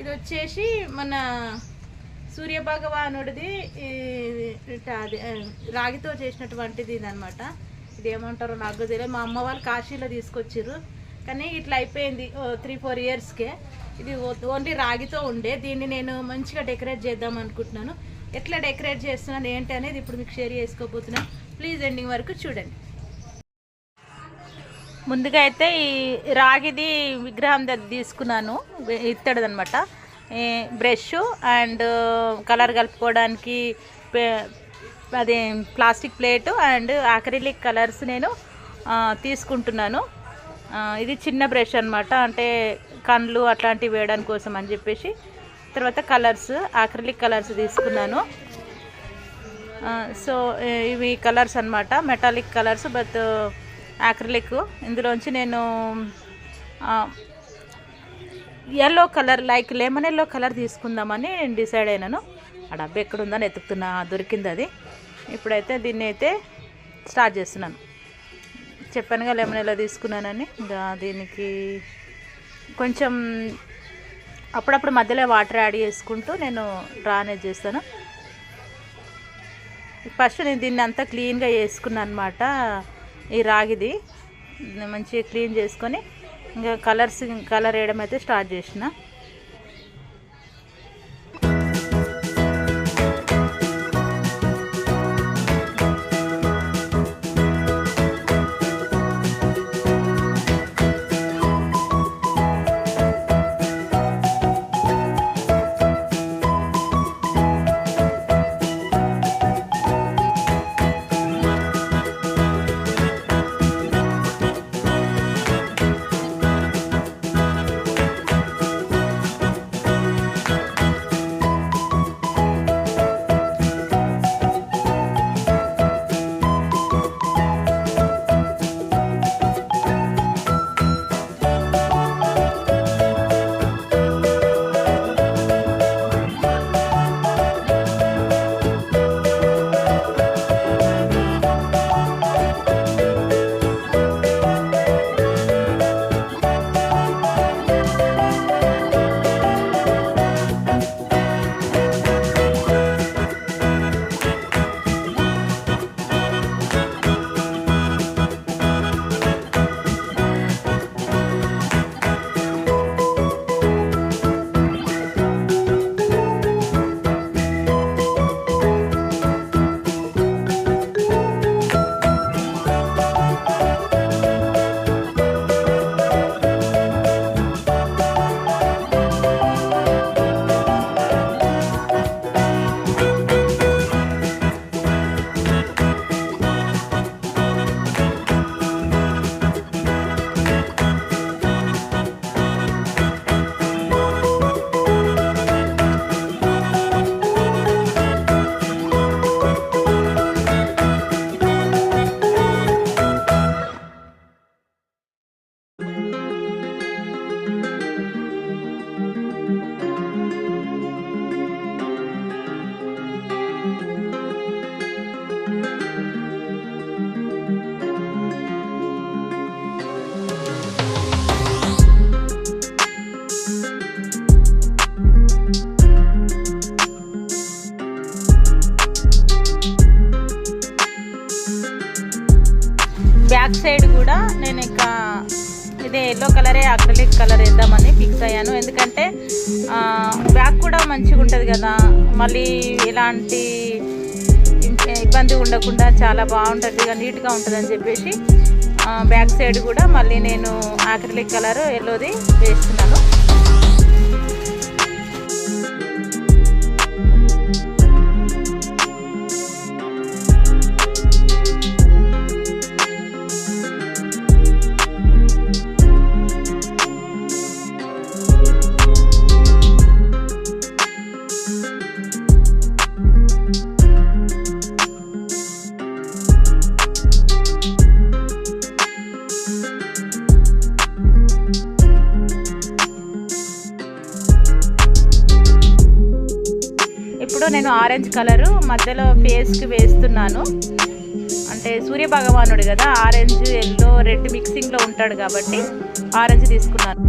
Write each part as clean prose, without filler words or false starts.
ఇది వచ్చేసి మన సూర్య భగవానుడిది రాగితో చేసినటువంటిది ఇదనమాట. ఇది ఏమంటారో నాకు తెలియదు. మా అమ్మ వాళ్ళు కాశీలో తీసుకొచ్చారు, కానీ ఇట్లా అయిపోయింది 3-4 ఇయర్స్కే. ఇది ఓన్లీ రాగితో ఉండే. దీన్ని నేను మంచిగా డెకరేట్ చేద్దాం అనుకుంటున్నాను. ఎట్లా డెకరేట్ చేస్తున్నాను ఏంటి అనేది ఇప్పుడు మీకు షేర్ చేసుకోబోతున్నాను. ప్లీజ్ ఎండింగ్ వరకు చూడండి. ముందుగా అయితే ఈ రాగిది విగ్రహం తీసుకున్నాను, ఇత్తడిది అనమాట. బ్రష్ అండ్ కలర్ కలుపుకోవడానికి అదే plastic plate and acrylic colours నేను తీసుకుంటున్నాను. ఇది చిన్న బ్రష్ అనమాట, అంటే కళ్ళు అట్లాంటివి వేయడానికి కోసం అని చెప్పేసి. తర్వాత కలర్స్ అక్రిలిక్ కలర్స్ తీసుకున్నాను. సో ఇవి కలర్స్ అనమాట, మెటాలిక్ కలర్స్ బట్ అక్రిలిక్. ఇందులోంచి నేను yellow colour like lemon yellow colour తీసుకుందామని నేను డిసైడ్ అయినాను. ఆ డబ్బా ఎక్కడుందని ఎత్తుకుతున్నా, దొరికింది అది. ఇప్పుడైతే దీన్ని అయితే స్టార్ట్ చేస్తున్నాను. చెప్పానుగా లెమన్ ఎల్లో తీసుకున్నానని. ఇంకా దీనికి కొంచెం అప్పుడప్పుడు మధ్యలో వాటర్ యాడ్ చేసుకుంటూ నేను డ్రా అనేది చేస్తాను. ఫస్ట్ నేను దీన్ని అంతా క్లీన్గా చేసుకున్నాను అనమాట. ఈ రాగిది మంచిగా క్లీన్ చేసుకొని ఇంకా కలర్ వేయడం అయితే స్టార్ట్ చేసిన. బ్యాక్ సైడ్ కూడా నేను ఇంకా ఇదే ఎల్లో కలరే అక్రిలిక్ కలర్ వేద్దామని ఫిక్స్ అయ్యాను. ఎందుకంటే బ్యాక్ కూడా మంచిగా ఉంటుంది కదా, మళ్ళీ ఎలాంటి ఇబ్బంది ఉండకుండా చాలా బాగుంటుంది, నీట్గా ఉంటుంది అని చెప్పేసి బ్యాక్ సైడ్ కూడా మళ్ళీ నేను అక్రిలిక్ కలర్ ఎల్లోది వేస్తున్నాను. నేను ఆరెంజ్ కలరు మధ్యలో ఫేస్కి వేస్తున్నాను. అంటే సూర్య భగవానుడు కదా, ఆరెంజ్ ఎల్లో రెడ్ మిక్సింగ్లో ఉంటాడు కాబట్టి ఆరెంజ్ తీసుకున్నాను.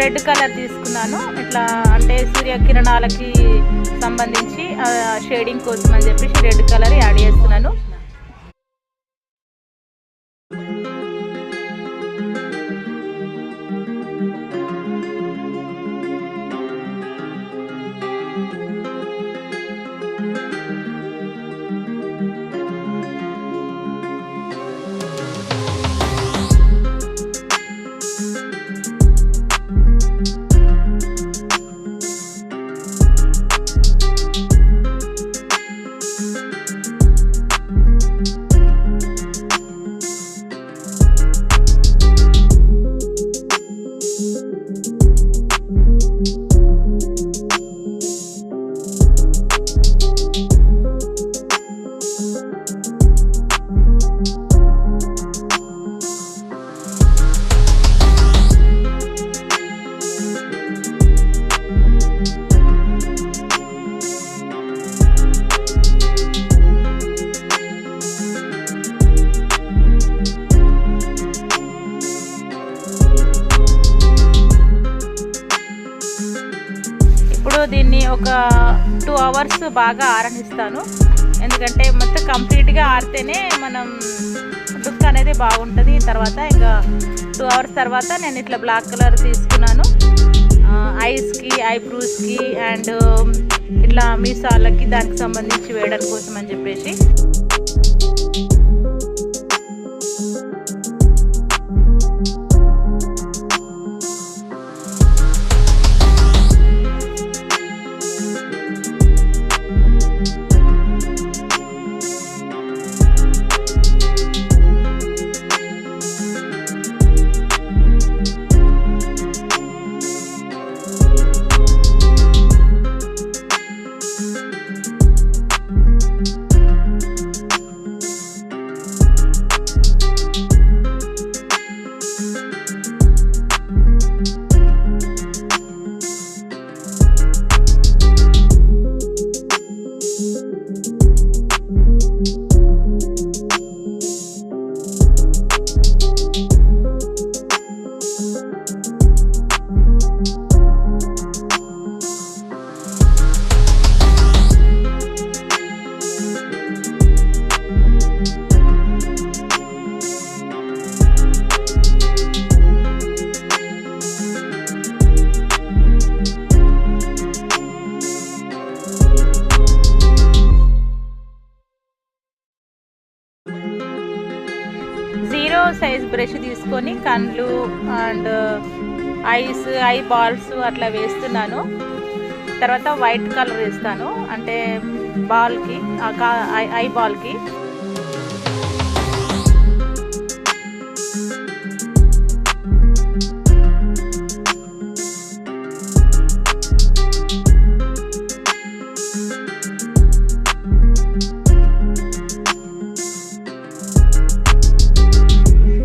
రెడ్ కలర్ తీసుకున్నాను. ఇట్లా అంటే సూర్యకిరణాలకి సంబంధించి షేడింగ్ కోసం అని చెప్పేసి రెడ్ కలర్ యాడ్ చేస్తున్నాను. దీన్ని ఒక 2 అవర్స్ బాగా ఆరనిస్తాను. ఎందుకంటే మొత్తం కంప్లీట్గా ఆరితేనే మనం లుక్ అనేది బాగుంటుంది. తర్వాత ఇంకా 2 అవర్స్ తర్వాత నేను ఇట్లా బ్లాక్ కలర్ తీసుకున్నాను. ఐస్కి, ఐబ్రోస్కి అండ్ ఇట్లా మీసాలకి దానికి సంబంధించి వేయడం కోసం అని చెప్పేసి. సైజ్ బ్రష్ తీసుకొని కళ్ళు అండ్ ఐ బాల్స్ అట్లా వేస్తున్నాను. తర్వాత వైట్ కలర్ వేస్తాను, అంటే బాల్కి, ఐ బాల్కి.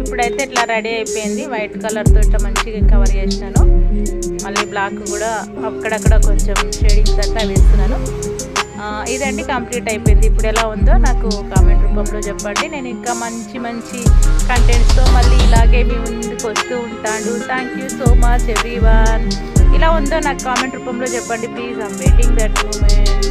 ఇప్పుడైతే ఇట్లా రెడీ అయిపోయింది. వైట్ కలర్తో ఇట్లా మంచిగా కవర్ చేసినాను. మళ్ళీ బ్లాక్ కూడా అక్కడక్కడ కొంచెం షేడింగ్స్ అట్లా వేస్తున్నాను. ఇదండి కంప్లీట్ అయిపోయింది. ఇప్పుడు ఎలా ఉందో నాకు కామెంట్ రూపంలో చెప్పండి. నేను ఇంకా మంచి మంచి కంటెంట్స్తో మళ్ళీ ఇలాగే మీ ముందుకు వస్తూ ఉంటాను. Thank you so much everyone. ఇలా ఉందో నాకు కామెంట్ రూపంలో చెప్పండి please. I'm waiting that moment.